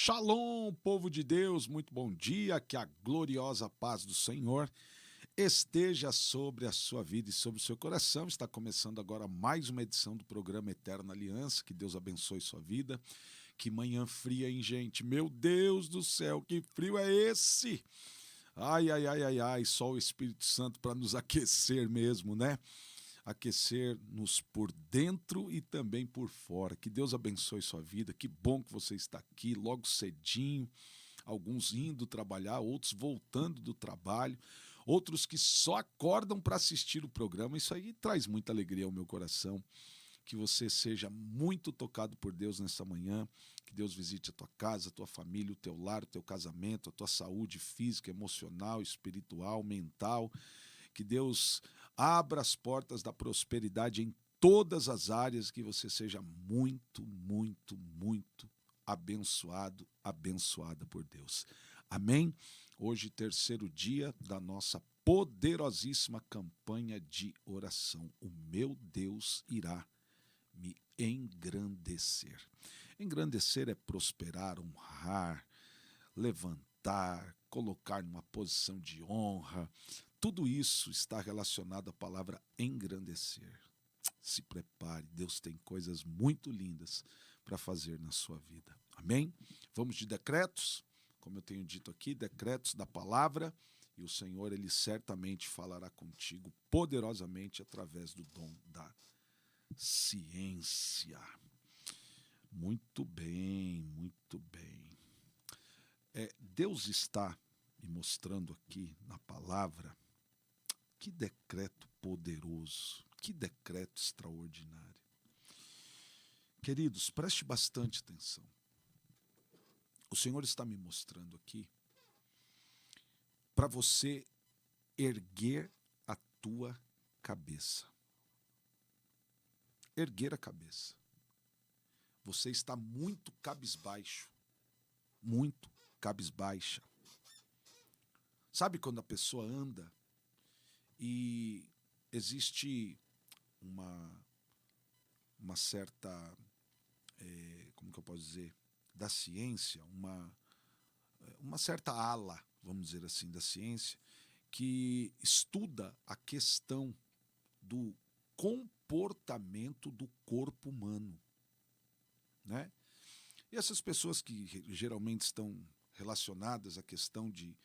Shalom, povo de Deus, muito bom dia, que a gloriosa paz do Senhor esteja sobre a sua vida e sobre o seu coração. Está começando agora mais uma edição do programa Eterna Aliança, que Deus abençoe sua vida. Que manhã fria, hein, gente? Meu Deus do céu, que frio é esse? Ai, ai, ai, ai, ai, só o Espírito Santo para nos aquecer mesmo, né? Aquecer-nos por dentro e também por fora. Que Deus abençoe sua vida. Que bom que você está aqui logo cedinho. Alguns indo trabalhar, outros voltando do trabalho, outros que só acordam para assistir o programa. Isso aí traz muita alegria ao meu coração. Que você seja muito tocado por Deus nessa manhã, que Deus visite a tua casa, a tua família, o teu lar, o teu casamento, a tua saúde física, emocional, espiritual, mental. Que Deus abra as portas da prosperidade em todas as áreas, que você seja muito, muito, muito abençoado, abençoada por Deus. Amém? Hoje, terceiro dia da nossa poderosíssima campanha de oração. O meu Deus irá me engrandecer. Engrandecer é prosperar, honrar, levantar, colocar numa posição de honra. Tudo isso está relacionado à palavra engrandecer. Se prepare, Deus tem coisas muito lindas para fazer na sua vida. Amém? Vamos de decretos, como eu tenho dito aqui, decretos da palavra, e o Senhor, Ele certamente falará contigo poderosamente através do dom da ciência. Muito bem, muito bem. Deus está me mostrando aqui na palavra que decreto poderoso, que decreto extraordinário. Queridos, preste bastante atenção. O Senhor está me mostrando aqui para você erguer a tua cabeça. Erguer a cabeça. Você está muito cabisbaixo, muito cabisbaixa. Sabe quando a pessoa anda e existe uma certa, como que eu posso dizer, da ciência, uma certa ala, vamos dizer assim, da ciência, que estuda a questão do comportamento do corpo humano, né? E essas pessoas que geralmente estão relacionadas à questão de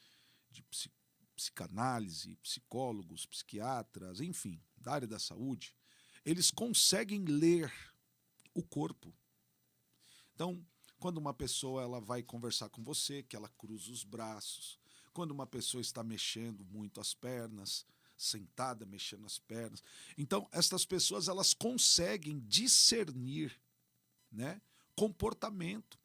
psicanálise, psicólogos, psiquiatras, enfim, da área da saúde, eles conseguem ler o corpo. Então, quando uma pessoa ela vai conversar com você, que ela cruza os braços, quando uma pessoa está mexendo muito as pernas, sentada mexendo as pernas, então estas pessoas elas conseguem discernir, né, comportamento.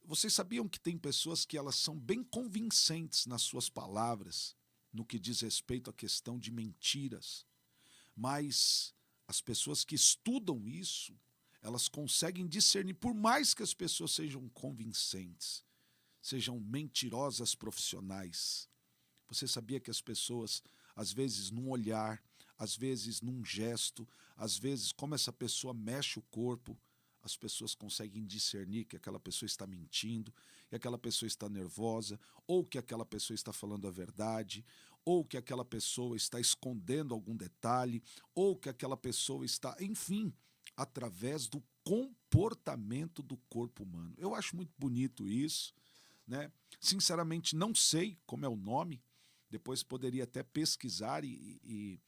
Vocês sabiam que tem pessoas que elas são bem convincentes nas suas palavras, no que diz respeito à questão de mentiras, mas as pessoas que estudam isso, elas conseguem discernir, por mais que as pessoas sejam convincentes, sejam mentirosas profissionais. Você sabia que as pessoas, às vezes num olhar, às vezes num gesto, às vezes como essa pessoa mexe o corpo, as pessoas conseguem discernir que aquela pessoa está mentindo, que aquela pessoa está nervosa, ou que aquela pessoa está falando a verdade, ou que aquela pessoa está escondendo algum detalhe, ou que aquela pessoa está, enfim, através do comportamento do corpo humano. Eu acho muito bonito isso, né? Sinceramente, não sei como é o nome, depois poderia até pesquisar e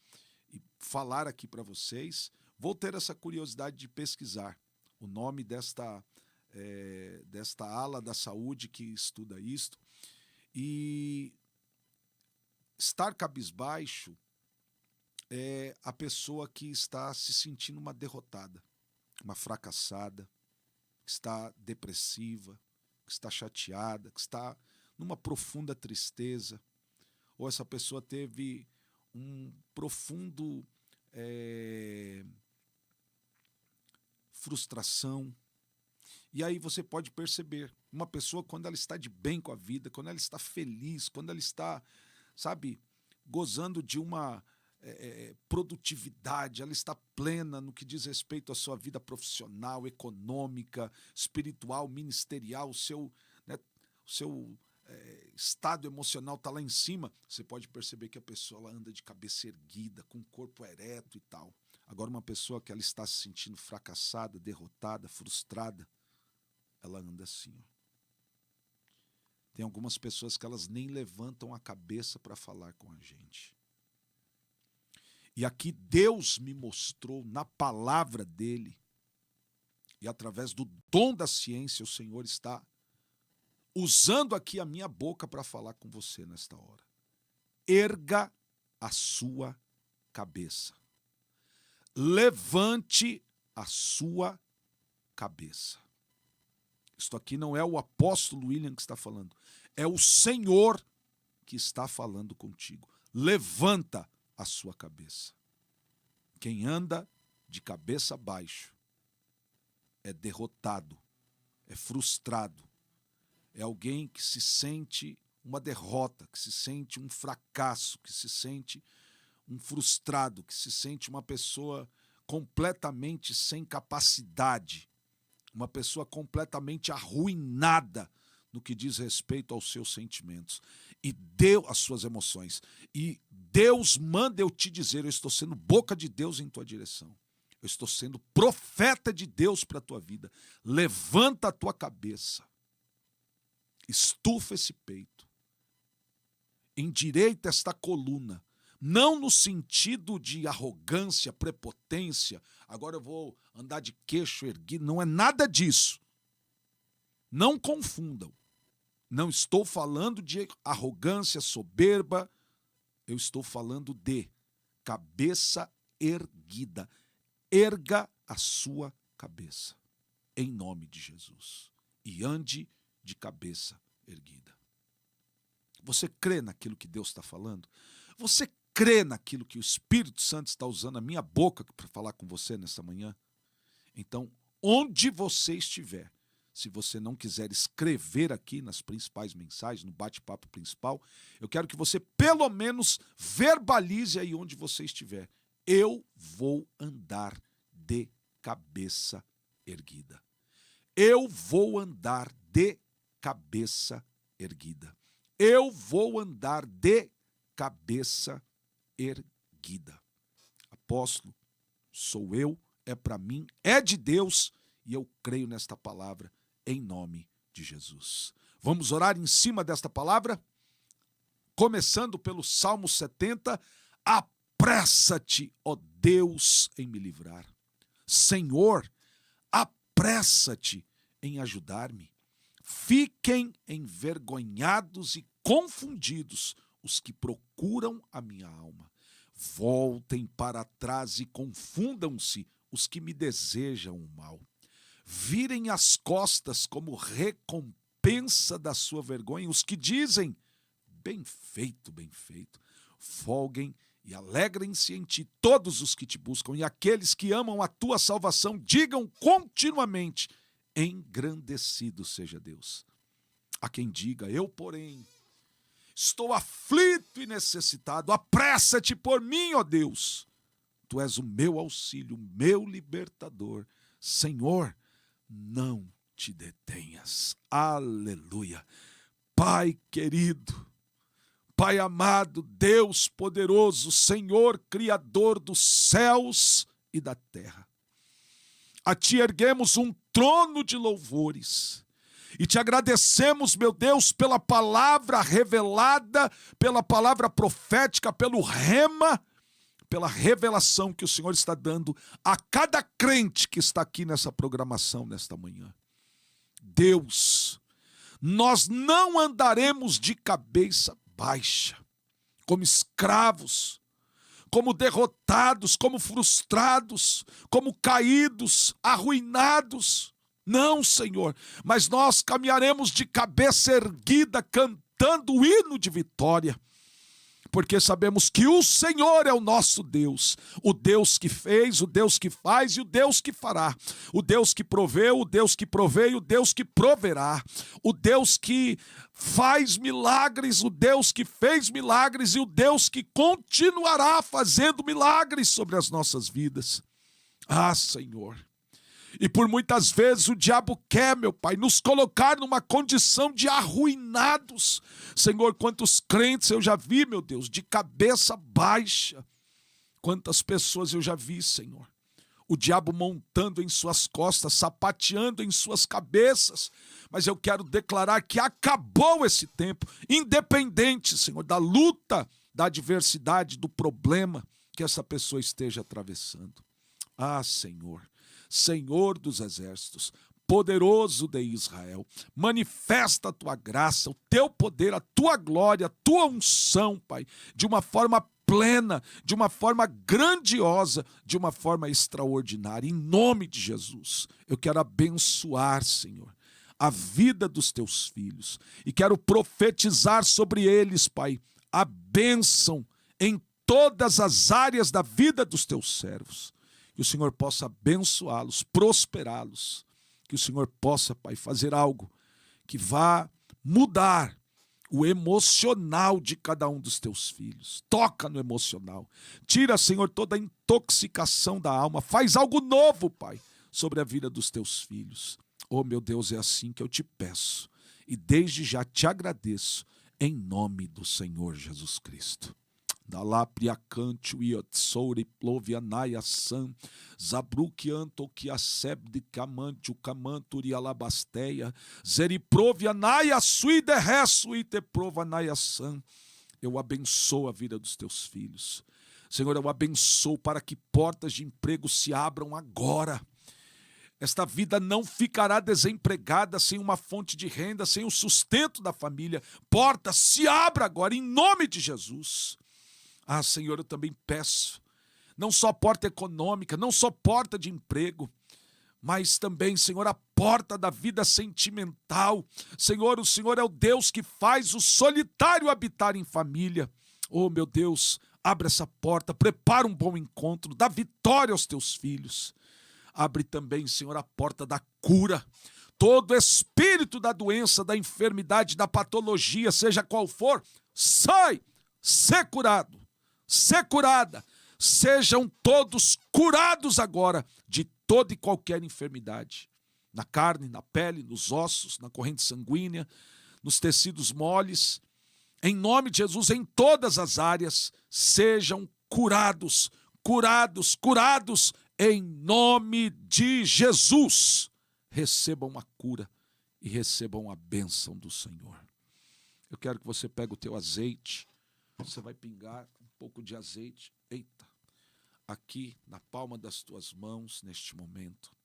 falar aqui para vocês. Vou ter essa curiosidade de pesquisar o nome desta ala da saúde que estuda isto. E estar cabisbaixo é a pessoa que está se sentindo uma derrotada, uma fracassada, que está depressiva, que está chateada, que está numa profunda tristeza, ou essa pessoa teve um profundo frustração. E aí você pode perceber, uma pessoa quando ela está de bem com a vida, quando ela está feliz, quando ela está, sabe, gozando de uma produtividade, ela está plena no que diz respeito à sua vida profissional, econômica, espiritual, ministerial, o seu estado emocional está lá em cima, você pode perceber que a pessoa ela anda de cabeça erguida, com o corpo ereto e tal. Agora, uma pessoa que ela está se sentindo fracassada, derrotada, frustrada, ela anda assim. Ó. Tem algumas pessoas que elas nem levantam a cabeça para falar com a gente. E aqui Deus me mostrou na palavra dele, e através do dom da ciência, o Senhor está usando aqui a minha boca para falar com você nesta hora. Erga a sua cabeça. Levante a sua cabeça. Isto aqui não é o apóstolo William que está falando, é o Senhor que está falando contigo. Levanta a sua cabeça. Quem anda de cabeça baixa é derrotado, é frustrado, é alguém que se sente uma derrota, que se sente um fracasso, que se sente um frustrado, que se sente uma pessoa completamente sem capacidade, uma pessoa completamente arruinada no que diz respeito aos seus sentimentos e às suas emoções. E Deus manda eu te dizer, eu estou sendo boca de Deus em tua direção. Eu estou sendo profeta de Deus para a tua vida. Levanta a tua cabeça. Estufa esse peito. Endireita esta coluna. Não no sentido de arrogância, prepotência. Agora eu vou andar de queixo erguido. Não é nada disso. Não confundam. Não estou falando de arrogância, soberba. Eu estou falando de cabeça erguida. Erga a sua cabeça, em nome de Jesus. E ande de cabeça erguida. Você crê naquilo que Deus está falando? Você crê naquilo que o Espírito Santo está usando a minha boca para falar com você nessa manhã? Então, onde você estiver, se você não quiser escrever aqui nas principais mensagens, no bate-papo principal, eu quero que você pelo menos verbalize aí onde você estiver. Eu vou andar de cabeça erguida. Eu vou andar de cabeça erguida. Eu vou andar de cabeça erguida. Apóstolo, sou eu, é para mim, é de Deus e eu creio nesta palavra em nome de Jesus. Vamos orar em cima desta palavra? Começando pelo Salmo 70, apressa-te, ó Deus, em me livrar. Senhor, apressa-te em ajudar-me. Fiquem envergonhados e confundidos os que procuram a minha alma. Voltem para trás e confundam-se os que me desejam o mal. Virem as costas como recompensa da sua vergonha os que dizem, bem feito, bem feito. Folguem e alegrem-se em ti todos os que te buscam, e aqueles que amam a tua salvação digam continuamente, engrandecido seja Deus. Há quem diga, eu porém estou aflito e necessitado, apressa-te por mim, ó Deus. Tu és o meu auxílio, o meu libertador. Senhor, não te detenhas. Aleluia. Pai querido, Pai amado, Deus poderoso, Senhor Criador dos céus e da terra. A Ti erguemos um trono de louvores e Te agradecemos, meu Deus, pela palavra revelada, pela palavra profética, pelo rema, pela revelação que o Senhor está dando a cada crente que está aqui nessa programação nesta manhã. Deus, nós não andaremos de cabeça baixa, como escravos, como derrotados, como frustrados, como caídos, arruinados. Não, Senhor, mas nós caminharemos de cabeça erguida, cantando o hino de vitória, porque sabemos que o Senhor é o nosso Deus, o Deus que fez, o Deus que faz e o Deus que fará, o Deus que proveu, o Deus que provê e o Deus que proverá, o Deus que faz milagres, o Deus que fez milagres e o Deus que continuará fazendo milagres sobre as nossas vidas. Ah, Senhor, e por muitas vezes o diabo quer, meu Pai, nos colocar numa condição de arruinados. Senhor, quantos crentes eu já vi, meu Deus, de cabeça baixa. Quantas pessoas eu já vi, Senhor. O diabo montando em suas costas, sapateando em suas cabeças. Mas eu quero declarar que acabou esse tempo, independente, Senhor, da luta, da adversidade, do problema que essa pessoa esteja atravessando. Ah, Senhor, Senhor dos exércitos, poderoso de Israel, manifesta a tua graça, o teu poder, a tua glória, a tua unção, Pai, de uma forma plena, de uma forma grandiosa, de uma forma extraordinária. Em nome de Jesus, eu quero abençoar, Senhor, a vida dos teus filhos e quero profetizar sobre eles, Pai, a bênção em todas as áreas da vida dos teus servos. Que o Senhor possa abençoá-los, prosperá-los. Que o Senhor possa, Pai, fazer algo que vá mudar o emocional de cada um dos teus filhos. Toca no emocional. Tira, Senhor, toda a intoxicação da alma. Faz algo novo, Pai, sobre a vida dos teus filhos. Oh, meu Deus, é assim que eu te peço. E desde já te agradeço, em nome do Senhor Jesus Cristo. Dalapriacantio iotsouri plovianaia san zabruquianto que asebde camantio camanturi alabasteia zeriprovianaia suide resuite provanaia san. Eu abençoo a vida dos teus filhos, Senhor. Eu abençoo para que portas de emprego se abram agora. Esta vida não ficará desempregada, sem uma fonte de renda, sem o sustento da família. Portas se abram agora em nome de Jesus. Ah, Senhor, eu também peço, não só porta econômica, não só porta de emprego, mas também, Senhor, a porta da vida sentimental. Senhor, o Senhor é o Deus que faz o solitário habitar em família. Oh, meu Deus, abre essa porta, prepara um bom encontro, dá vitória aos teus filhos. Abre também, Senhor, a porta da cura. Todo espírito da doença, da enfermidade, da patologia, seja qual for, sai, sê curado. Ser curada, sejam todos curados agora de toda e qualquer enfermidade, na carne, na pele, nos ossos, na corrente sanguínea, nos tecidos moles, em nome de Jesus, em todas as áreas, sejam curados, curados, curados, em nome de Jesus. Recebam a cura e recebam a bênção do Senhor. Eu quero que você pegue o teu azeite, você vai pingar pouco de azeite, eita, aqui na palma das tuas mãos, neste momento.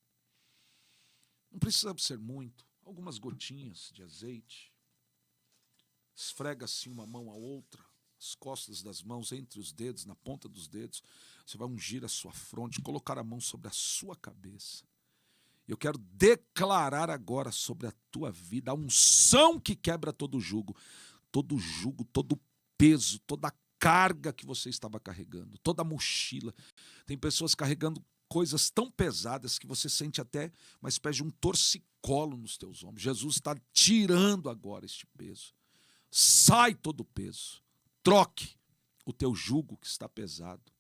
Não precisa ser muito, algumas gotinhas de azeite. Esfrega assim uma mão a outra, as costas das mãos, entre os dedos, na ponta dos dedos. Você vai ungir a sua fronte, colocar a mão sobre a sua cabeça. Eu quero declarar agora sobre a tua vida a unção que quebra todo jugo, todo peso, toda carga que você estava carregando, toda a mochila. Tem pessoas carregando coisas tão pesadas que você sente até uma espécie de um torcicolo nos teus ombros. Jesus está tirando agora este peso. Sai todo o peso. Troque o teu jugo que está pesado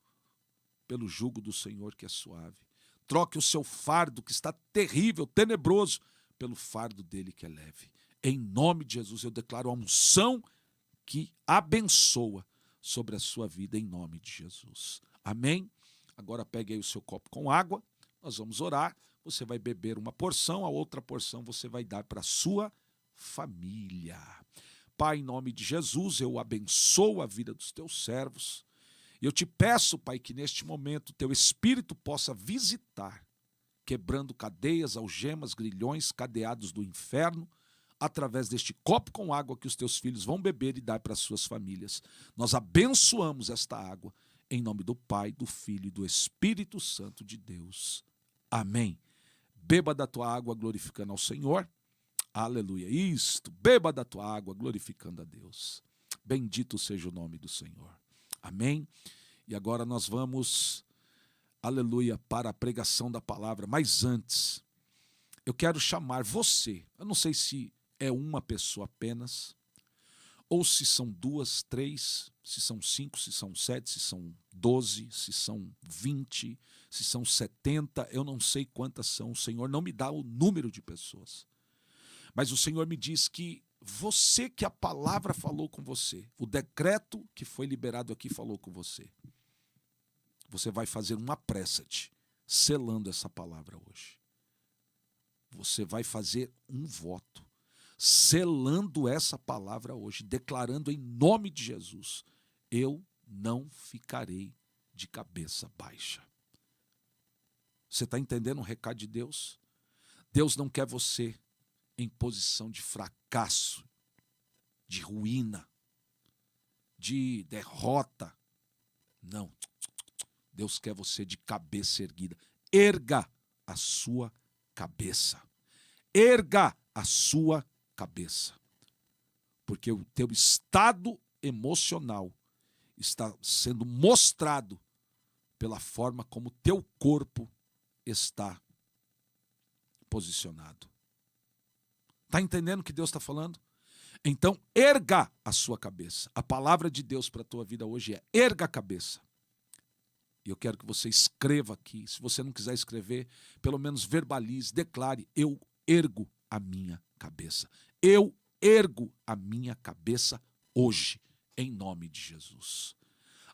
pelo jugo do Senhor que é suave. Troque o seu fardo que está terrível, tenebroso, pelo fardo dele que é leve. Em nome de Jesus eu declaro a unção que abençoa sobre a sua vida, em nome de Jesus. Amém? Agora pegue aí o seu copo com água, nós vamos orar, você vai beber uma porção, a outra porção você vai dar para a sua família. Pai, em nome de Jesus, eu abençoo a vida dos teus servos, e eu te peço, Pai, que neste momento teu Espírito possa visitar, quebrando cadeias, algemas, grilhões, cadeados do inferno, através deste copo com água que os teus filhos vão beber e dar para as suas famílias. Nós abençoamos esta água, em nome do Pai, do Filho e do Espírito Santo de Deus. Amém. Beba da tua água glorificando ao Senhor. Aleluia. Isto, beba da tua água glorificando a Deus. Bendito seja o nome do Senhor. Amém? E agora nós vamos, aleluia, para a pregação da palavra. Mas antes, eu quero chamar você. Eu não sei se é uma pessoa apenas, ou se são 2, 3, se são 5, se são 7, se são 12, se são 20, se são 70, eu não sei quantas são. O Senhor não me dá o número de pessoas. Mas o Senhor me diz que você, que a palavra falou com você, o decreto que foi liberado aqui falou com você. Você vai fazer uma prece selando essa palavra hoje. Você vai fazer um voto, selando essa palavra hoje, declarando em nome de Jesus: eu não ficarei de cabeça baixa. Você está entendendo o recado de Deus? Deus não quer você em posição de fracasso, de ruína, de derrota. Não. Deus quer você de cabeça erguida. Erga a sua cabeça. Erga a sua cabeça. Porque o teu estado emocional está sendo mostrado pela forma como o teu corpo está posicionado. Está entendendo o que Deus está falando? Então, erga a sua cabeça. A palavra de Deus para a tua vida hoje é: erga a cabeça. E eu quero que você escreva aqui. Se você não quiser escrever, pelo menos verbalize, declare: eu ergo a minha cabeça. Eu ergo a minha cabeça hoje, em nome de Jesus.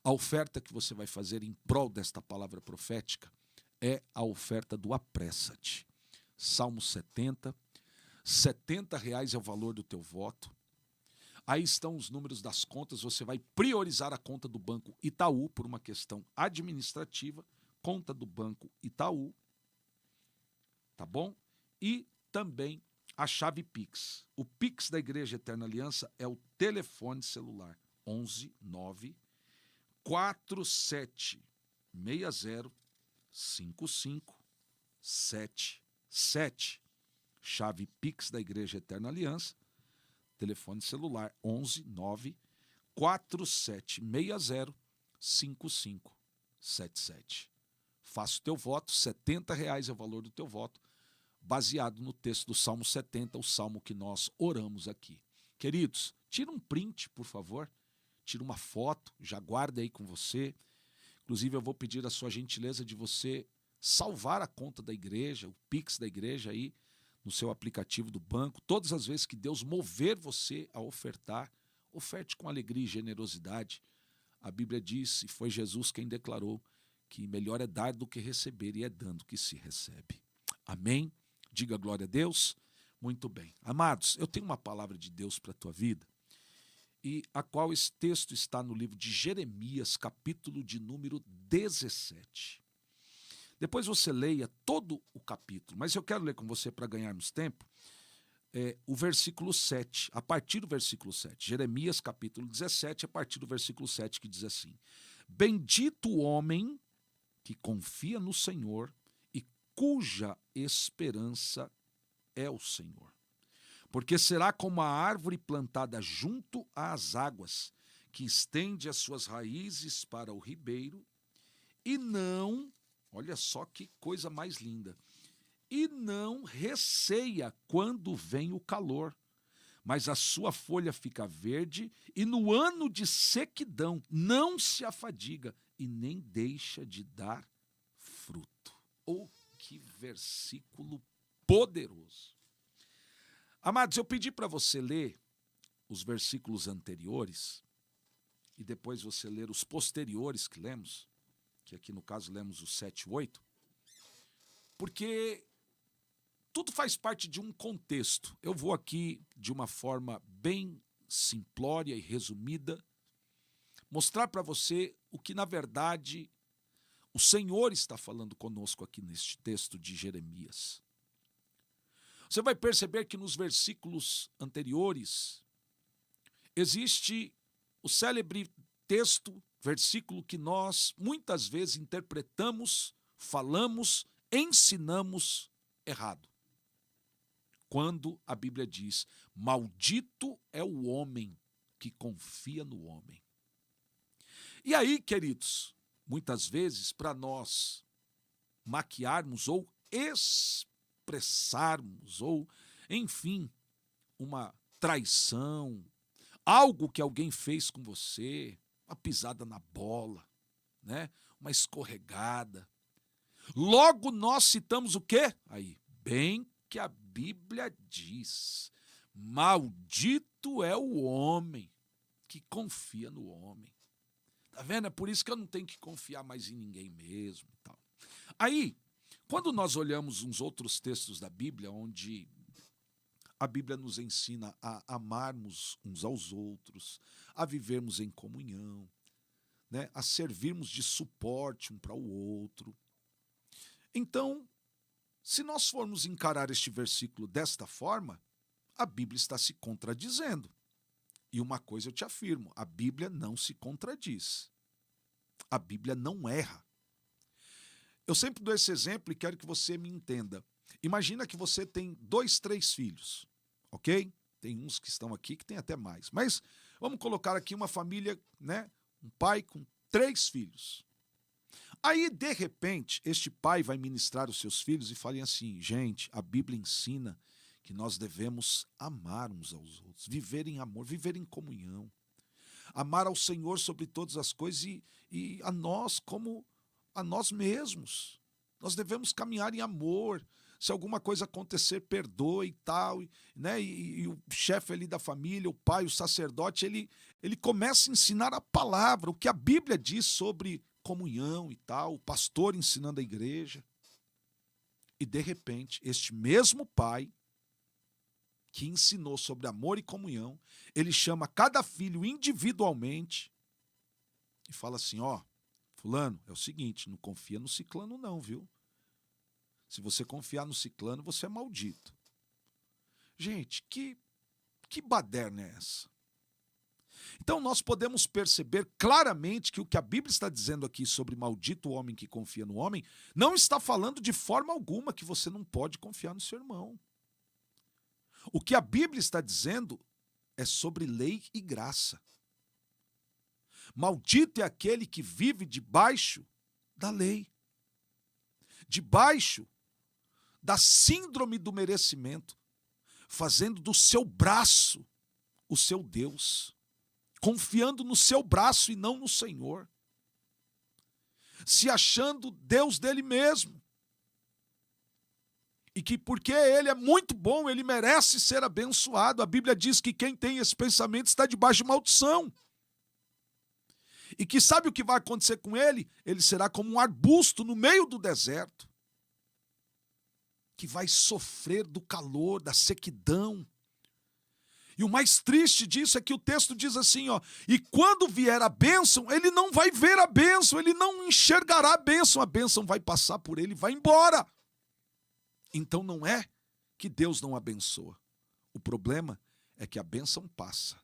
A oferta que você vai fazer em prol desta palavra profética é a oferta do apressa-te. Salmo 70. R$70 é o valor do teu voto. Aí estão os números das contas. Você vai priorizar a conta do Banco Itaú por uma questão administrativa. Conta do Banco Itaú. Tá bom? E também a chave Pix. O Pix da Igreja Eterna Aliança é o telefone celular 11 9 4760 5577. Chave Pix da Igreja Eterna Aliança, telefone celular 11 9 4760 5577. Faça o teu voto, R$70 é o valor do teu voto, baseado no texto do Salmo 70, o salmo que nós oramos aqui. Queridos, tira um print, por favor, tira uma foto, já guarda aí com você. Inclusive, eu vou pedir a sua gentileza de você salvar a conta da igreja, o Pix da igreja aí, no seu aplicativo do banco. Todas as vezes que Deus mover você a ofertar, oferte com alegria e generosidade. A Bíblia diz, e foi Jesus quem declarou, que melhor é dar do que receber, e é dando que se recebe. Amém? Diga glória a Deus. Muito bem. Amados, eu tenho uma palavra de Deus para a tua vida, e a qual esse texto está no livro de Jeremias, capítulo de número 17. Depois você leia todo o capítulo, mas eu quero ler com você para ganharmos tempo, o versículo 7, a partir do versículo 7. Jeremias capítulo 17, a partir do versículo 7, que diz assim: bendito o homem que confia no Senhor e cuja esperança é o Senhor. Porque será como a árvore plantada junto às águas, que estende as suas raízes para o ribeiro, e não... Olha só que coisa mais linda. E não receia quando vem o calor, mas a sua folha fica verde, e no ano de sequidão não se afadiga e nem deixa de dar fruto. Oh, que versículo poderoso. Amados, eu pedi para você ler os versículos anteriores e depois você ler os posteriores que lemos, que aqui no caso lemos os 7 e 8, porque tudo faz parte de um contexto. Eu vou aqui, de uma forma bem simplória e resumida, mostrar para você o que, na verdade, o Senhor está falando conosco aqui neste texto de Jeremias. Você vai perceber que nos versículos anteriores existe o célebre texto, versículo que nós muitas vezes interpretamos, falamos, ensinamos errado. Quando a Bíblia diz: maldito é o homem que confia no homem. E aí, queridos, muitas vezes, para nós maquiarmos ou expressarmos, ou, enfim, uma traição, algo que alguém fez com você, uma pisada na bola, né? Uma escorregada. Logo nós citamos o quê? Aí, bem que a Bíblia diz: maldito é o homem que confia no homem. Tá vendo? É por isso que eu não tenho que confiar mais em ninguém mesmo. Tal. Aí, quando nós olhamos uns outros textos da Bíblia, onde a Bíblia nos ensina a amarmos uns aos outros, a vivermos em comunhão, né? A servirmos de suporte um para o outro. Então, se nós formos encarar este versículo desta forma, a Bíblia está se contradizendo. E uma coisa eu te afirmo, a Bíblia não se contradiz. A Bíblia não erra. Eu sempre dou esse exemplo e quero que você me entenda. Imagina que você tem 2, 3 filhos, ok? Tem uns que estão aqui que tem até mais. Mas vamos colocar aqui uma família, né? Um pai com 3 filhos. Aí, de repente, este pai vai ministrar os seus filhos e fala assim: gente, a Bíblia ensina que nós devemos amar uns aos outros, viver em amor, viver em comunhão, amar ao Senhor sobre todas as coisas e a nós como a nós mesmos. Nós devemos caminhar em amor. Se alguma coisa acontecer, perdoe e tal, né? E o chefe ali da família, o pai, o sacerdote, ele começa a ensinar a palavra, o que a Bíblia diz sobre comunhão e tal, o pastor ensinando a igreja. E de repente, este mesmo pai que ensinou sobre amor e comunhão, ele chama cada filho individualmente e fala assim: ó, fulano, é o seguinte, não confia no ciclano não, viu? Se você confiar no ciclano, você é maldito. Gente, que baderna é essa? Então nós podemos perceber claramente que o que a Bíblia está dizendo aqui sobre maldito o homem que confia no homem, não está falando de forma alguma que você não pode confiar no seu irmão. O que a Bíblia está dizendo é sobre lei e graça. Maldito é aquele que vive debaixo da lei, debaixo da síndrome do merecimento, fazendo do seu braço o seu Deus, confiando no seu braço e não no Senhor, se achando Deus dele mesmo, e que porque ele é muito bom, ele merece ser abençoado. A Bíblia diz que quem tem esse pensamento está debaixo de maldição. E que sabe o que vai acontecer com ele? Ele será como um arbusto no meio do deserto, que vai sofrer do calor, da sequidão. E o mais triste disso é que o texto diz assim, ó, e quando vier a bênção, ele não vai ver a bênção, ele não enxergará a bênção vai passar por ele e vai embora. Então não é que Deus não abençoa. O problema é que a bênção passa.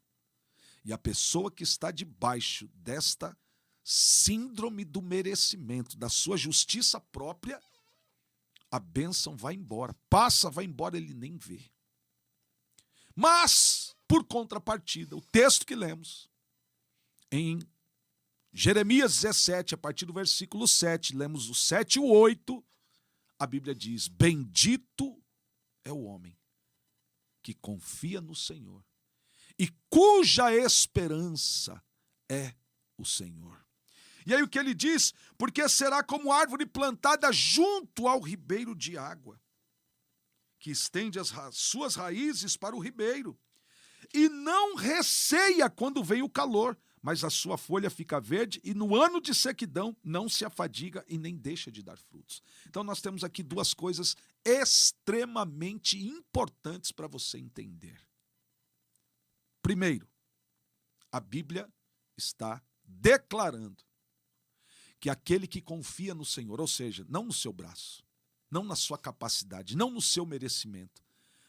E a pessoa que está debaixo desta síndrome do merecimento, da sua justiça própria, a bênção vai embora. Passa, vai embora, ele nem vê. Mas, por contrapartida, o texto que lemos, em Jeremias 17, a partir do versículo 7, lemos o 7 e o 8, a Bíblia diz: bendito é o homem que confia no Senhor e cuja esperança é o Senhor. E aí o que ele diz? Porque será como árvore plantada junto ao ribeiro de água, que estende as suas raízes para o ribeiro, e não receia quando vem o calor, mas a sua folha fica verde, e no ano de sequidão não se afadiga e nem deixa de dar frutos. Então nós temos aqui duas coisas extremamente importantes para você entender. Primeiro, a Bíblia está declarando que aquele que confia no Senhor, ou seja, não no seu braço, não na sua capacidade, não no seu merecimento,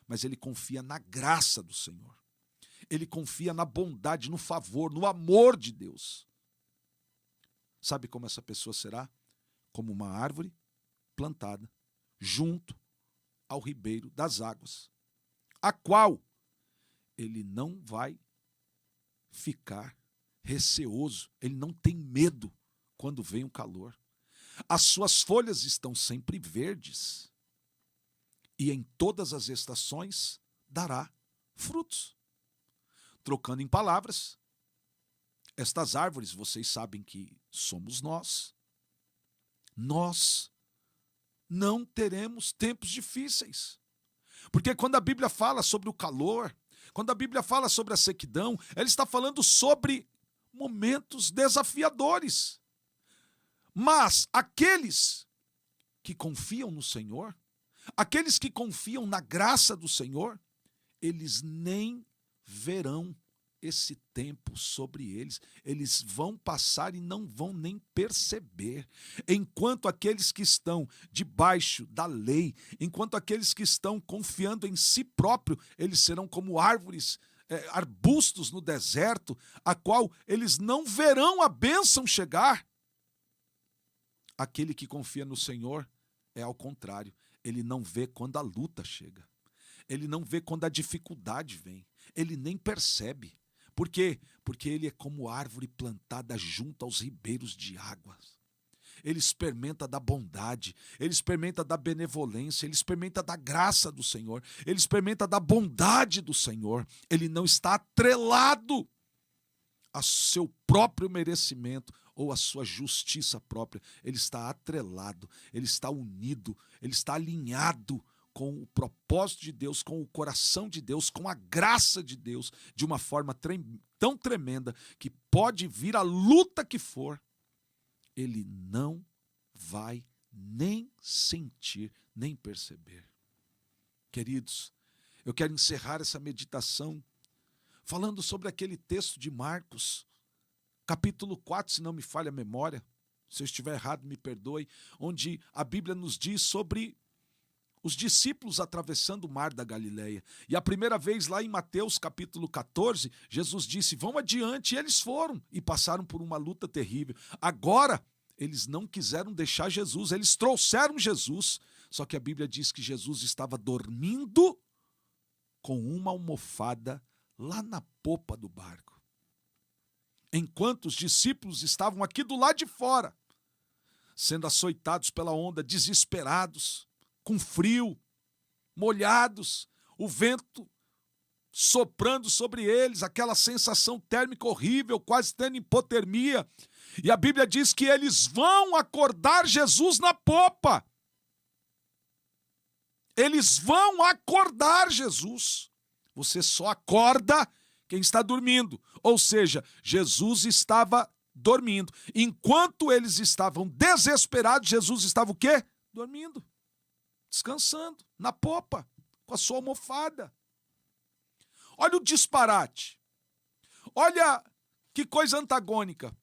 mas ele confia na graça do Senhor. Ele confia na bondade, no favor, no amor de Deus. Sabe como essa pessoa será? Como uma árvore plantada junto ao ribeiro das águas, a qual ele não vai ficar receoso, ele não tem medo quando vem o calor. As suas folhas estão sempre verdes, e em todas as estações dará frutos. Trocando em palavras, estas árvores, vocês sabem que somos nós. Nós não teremos tempos difíceis. Porque quando a Bíblia fala sobre o calor, quando a Bíblia fala sobre a sequidão, ela está falando sobre momentos desafiadores. Mas aqueles que confiam no Senhor, aqueles que confiam na graça do Senhor, eles nem verão esse tempo sobre eles. Eles vão passar e não vão nem perceber. Enquanto aqueles que estão debaixo da lei, enquanto aqueles que estão confiando em si próprio, eles serão como árvores, arbustos no deserto, a qual eles não verão a bênção chegar. Aquele que confia no Senhor é ao contrário. Ele não vê quando a luta chega. Ele não vê quando a dificuldade vem. Ele nem percebe. Por quê? Porque ele é como árvore plantada junto aos ribeiros de águas. Ele experimenta da bondade, ele experimenta da benevolência, ele experimenta da graça do Senhor, ele experimenta da bondade do Senhor. Ele não está atrelado ao seu próprio merecimento ou à sua justiça própria. Ele está atrelado, ele está unido, ele está alinhado com o propósito de Deus, com o coração de Deus, com a graça de Deus, de uma forma tão tremenda que pode vir a luta que for, ele não vai nem sentir, nem perceber. Queridos, eu quero encerrar essa meditação falando sobre aquele texto de Marcos, capítulo 4, se não me falha a memória, se eu estiver errado, me perdoe, onde a Bíblia nos diz sobre os discípulos atravessando o mar da Galileia. E a primeira vez lá em Mateus capítulo 14, Jesus disse, vão adiante, e eles foram e passaram por uma luta terrível. Agora, eles não quiseram deixar Jesus, eles trouxeram Jesus, só que a Bíblia diz que Jesus estava dormindo com uma almofada lá na popa do barco. Enquanto os discípulos estavam aqui do lado de fora, sendo açoitados pela onda, desesperados, com frio, molhados, o vento soprando sobre eles, aquela sensação térmica horrível, quase tendo hipotermia. E a Bíblia diz que eles vão acordar Jesus na popa. Eles vão acordar Jesus. Você só acorda quem está dormindo. Ou seja, Jesus estava dormindo. Enquanto eles estavam desesperados, Jesus estava o quê? Dormindo. Descansando, na popa, com a sua almofada. Olha o disparate. Olha que coisa antagônica.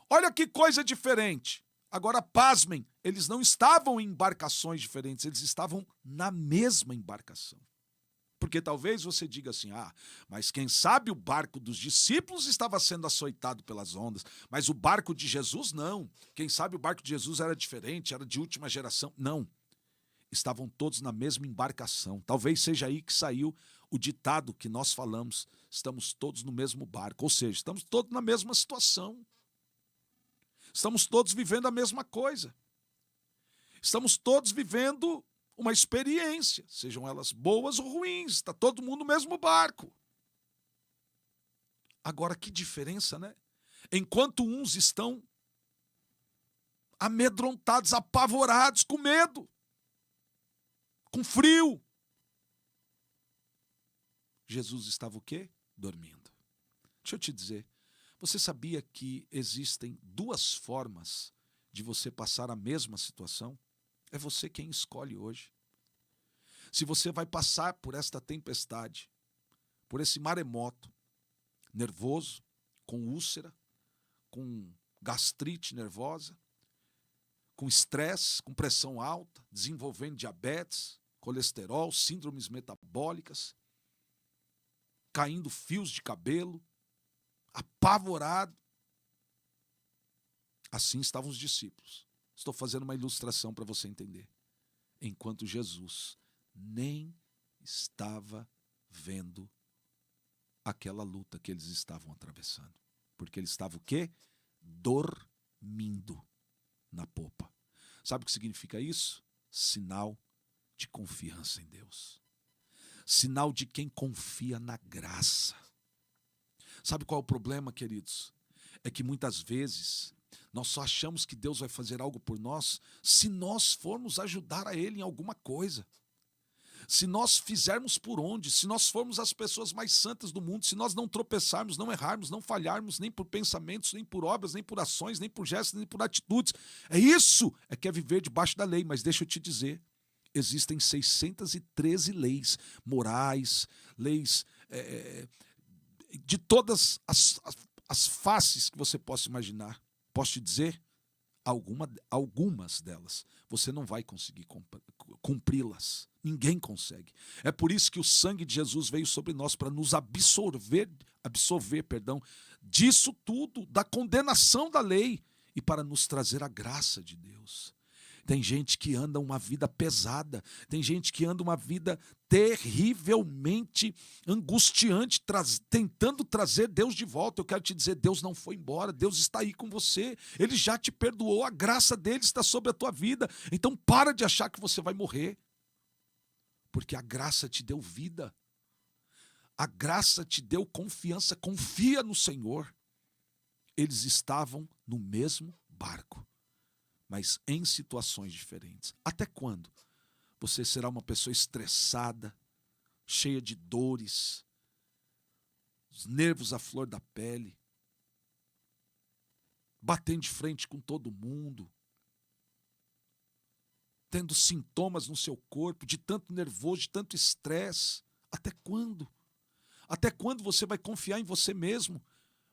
Olha que coisa diferente. Agora, pasmem, eles não estavam em embarcações diferentes, eles estavam na mesma embarcação. Porque talvez você diga assim, mas quem sabe o barco dos discípulos estava sendo açoitado pelas ondas, mas o barco de Jesus não. Quem sabe o barco de Jesus era diferente, era de última geração. Não. Estavam todos na mesma embarcação. Talvez seja aí que saiu o ditado que nós falamos, estamos todos no mesmo barco, ou seja, estamos todos na mesma situação. Estamos todos vivendo a mesma coisa. Estamos todos vivendo uma experiência, sejam elas boas ou ruins, está todo mundo no mesmo barco. Agora, que diferença, né? Enquanto uns estão amedrontados, apavorados, com medo, com frio, Jesus estava o quê? Dormindo. Deixa eu te dizer, você sabia que existem duas formas de você passar a mesma situação? É você quem escolhe hoje. Se você vai passar por esta tempestade, por esse maremoto, nervoso, com úlcera, com gastrite nervosa, com estresse, com pressão alta, desenvolvendo diabetes, colesterol, síndromes metabólicas, caindo fios de cabelo, apavorado. Assim estavam os discípulos. Estou fazendo uma ilustração para você entender. Enquanto Jesus nem estava vendo aquela luta que eles estavam atravessando. Porque eles estavam o quê? Dormindo na popa. Sabe o que significa isso? Sinal de confiança em Deus. Sinal de quem confia na graça. Sabe qual é o problema, queridos? É que muitas vezes nós só achamos que Deus vai fazer algo por nós se nós formos ajudar a Ele em alguma coisa. Se nós fizermos por onde, se nós formos as pessoas mais santas do mundo, se nós não tropeçarmos, não errarmos, não falharmos, nem por pensamentos, nem por obras, nem por ações, nem por gestos, nem por atitudes. Isso que é viver debaixo da lei. Mas deixa eu te dizer, existem 613 leis morais, leis de todas as faces que você possa imaginar. Posso te dizer? Algumas delas você não vai conseguir cumpri-las. Ninguém consegue. É por isso que o sangue de Jesus veio sobre nós, para nos absorver disso tudo, da condenação da lei, e para nos trazer a graça de Deus. Tem gente que anda uma vida pesada, tem gente que anda uma vida terrivelmente angustiante, tentando trazer Deus de volta. Eu quero te dizer, Deus não foi embora, Deus está aí com você, Ele já te perdoou, a graça dele está sobre a tua vida. Então para de achar que você vai morrer, porque a graça te deu vida, a graça te deu confiança, confia no Senhor. Eles estavam no mesmo barco, mas em situações diferentes. Até quando você será uma pessoa estressada, cheia de dores, os nervos à flor da pele, batendo de frente com todo mundo, tendo sintomas no seu corpo, de tanto nervoso, de tanto estresse? Até quando? Até quando você vai confiar em você mesmo?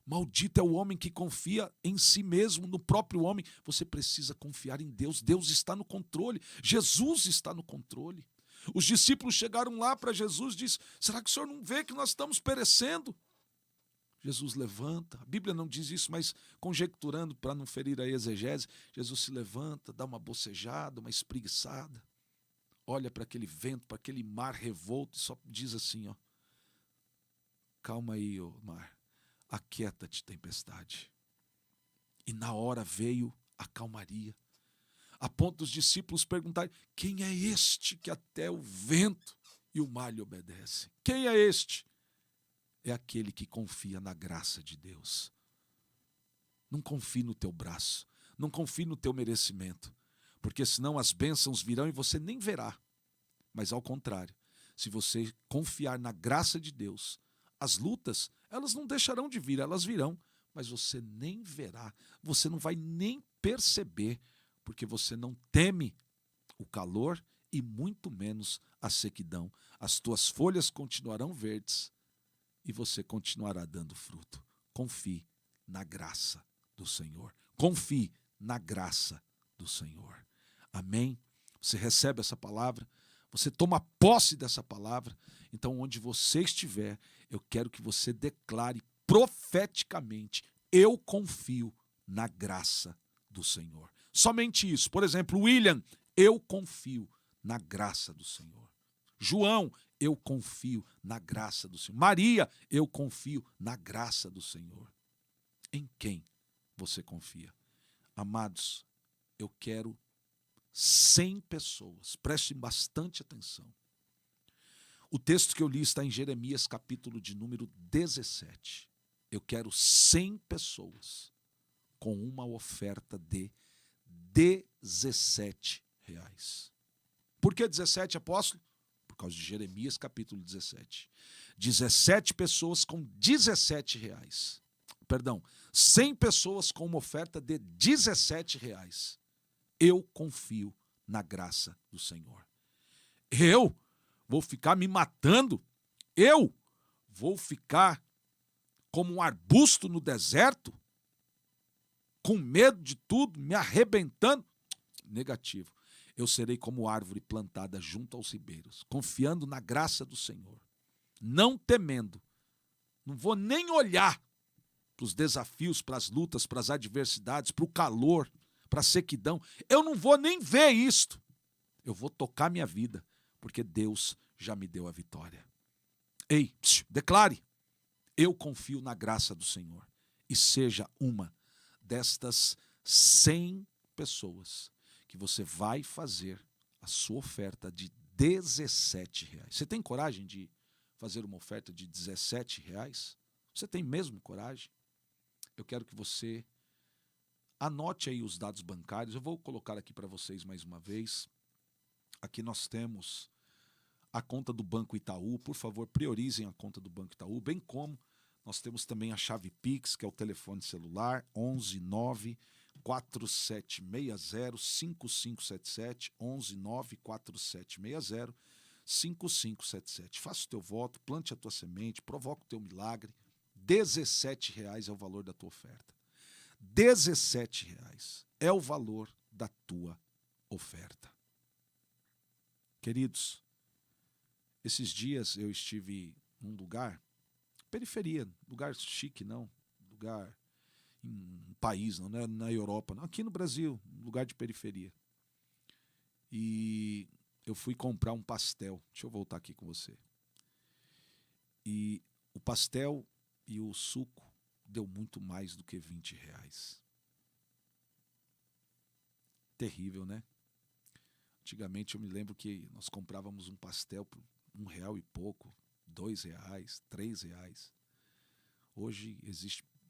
Maldito é o homem que confia em si mesmo, no próprio homem. Você precisa confiar em Deus. Deus está no controle. Jesus está no controle. Os discípulos chegaram lá para Jesus e disseram: será que o Senhor não vê que nós estamos perecendo? Jesus levanta. A Bíblia não diz isso, mas conjecturando para não ferir a exegese, Jesus se levanta, dá uma bocejada, uma espreguiçada, olha para aquele vento, para aquele mar revolto e só diz assim, ó: calma aí, ó mar, aquieta-te, tempestade. E na hora veio a calmaria, a ponto dos discípulos perguntarem: quem é este que até o vento e o mar lhe obedecem? Quem é este? É aquele que confia na graça de Deus. Não confie no teu braço, não confie no teu merecimento, porque senão as bênçãos virão e você nem verá. Mas ao contrário, se você confiar na graça de Deus, as lutas, elas não deixarão de vir, elas virão, mas você nem verá, você não vai nem perceber, porque você não teme o calor e muito menos a sequidão. As tuas folhas continuarão verdes e você continuará dando fruto. Confie na graça do Senhor. Confie na graça do Senhor. Amém? Você recebe essa palavra? Você toma posse dessa palavra? Então, onde você estiver, eu quero que você declare profeticamente: eu confio na graça do Senhor. Somente isso. Por exemplo, William: eu confio na graça do Senhor. João: eu confio na graça do Senhor. Maria: eu confio na graça do Senhor. Em quem você confia? Amados, eu quero 100 pessoas, prestem bastante atenção. O texto que eu li está em Jeremias, capítulo de número 17. Eu quero 100 pessoas com uma oferta de R$17. Por que 17, apóstolo? Por causa de Jeremias, capítulo 17. 17 pessoas com R$17. Perdão, 100 pessoas com uma oferta de R$17. Eu confio na graça do Senhor. Eu vou ficar me matando? Eu vou ficar como um arbusto no deserto? Com medo de tudo, me arrebentando? Negativo. Eu serei como árvore plantada junto aos ribeiros, confiando na graça do Senhor, não temendo. Não vou nem olhar para os desafios, para as lutas, para as adversidades, para o calor, para a sequidão. Eu não vou nem ver isto. Eu vou tocar minha vida, porque Deus já me deu a vitória. Ei, declare: Eu confio na graça do Senhor. E seja uma destas 100 pessoas que você vai fazer a sua oferta de R$ 17. Você tem coragem de fazer uma oferta de R$ 17? Você tem mesmo coragem? Eu quero que você anote aí os dados bancários. Eu vou colocar aqui para vocês mais uma vez. Aqui nós temos a conta do Banco Itaú. Por favor, priorizem a conta do Banco Itaú, bem como nós temos também a chave Pix, que é o telefone celular, 11 94760 5577, 11 94760 5577. Faça o teu voto, plante a tua semente, provoca o teu milagre. R$ 17 é o valor da tua oferta. R$ 17 é o valor da tua oferta. Queridos, esses dias eu estive num lugar, periferia, lugar chique não, lugar em um país, não é na Europa, não, aqui no Brasil, lugar de periferia. E eu fui comprar um pastel. Deixa eu voltar aqui com você. E o pastel e o suco deu muito mais do que R$ 20. Terrível, né? Antigamente eu me lembro que nós comprávamos um pastel por R$ 1 e pouco, R$ 2, R$ 3. Hoje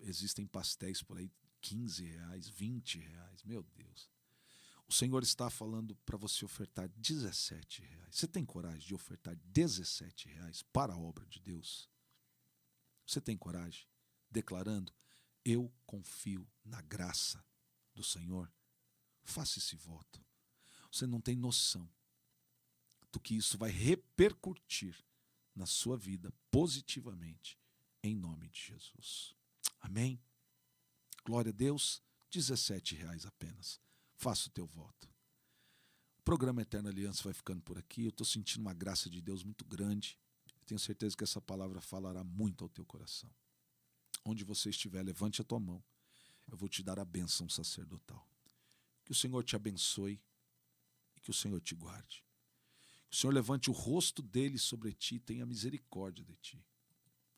existem pastéis por aí R$ 15, R$ 20. Meu Deus. O Senhor está falando para você ofertar R$ 17. Você tem coragem de ofertar R$ 17 para a obra de Deus? Você tem coragem? Declarando, eu confio na graça do Senhor. Faça esse voto. Você não tem noção do que isso vai repercutir na sua vida positivamente, em nome de Jesus. Amém? Glória a Deus, R$ 17 apenas. Faça o teu voto. O programa Eterna Aliança vai ficando por aqui. Eu estou sentindo uma graça de Deus muito grande. Eu tenho certeza que essa palavra falará muito ao teu coração. Onde você estiver, levante a tua mão. Eu vou te dar a bênção sacerdotal. Que o Senhor te abençoe e que o Senhor te guarde. Que o Senhor levante o rosto dele sobre ti e tenha misericórdia de ti.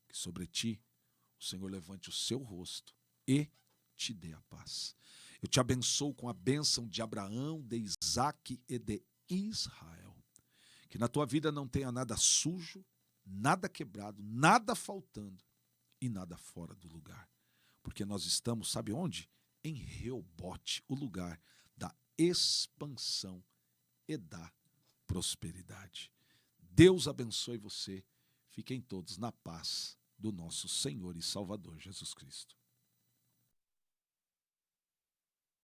Que sobre ti o Senhor levante o seu rosto e te dê a paz. Eu te abençoo com a bênção de Abraão, de Isaque e de Israel. Que na tua vida não tenha nada sujo, nada quebrado, nada faltando e nada fora do lugar. Porque nós estamos, sabe onde? Em Reobote, o lugar da expansão e da prosperidade. Deus abençoe você. Fiquem todos na paz do nosso Senhor e Salvador Jesus Cristo.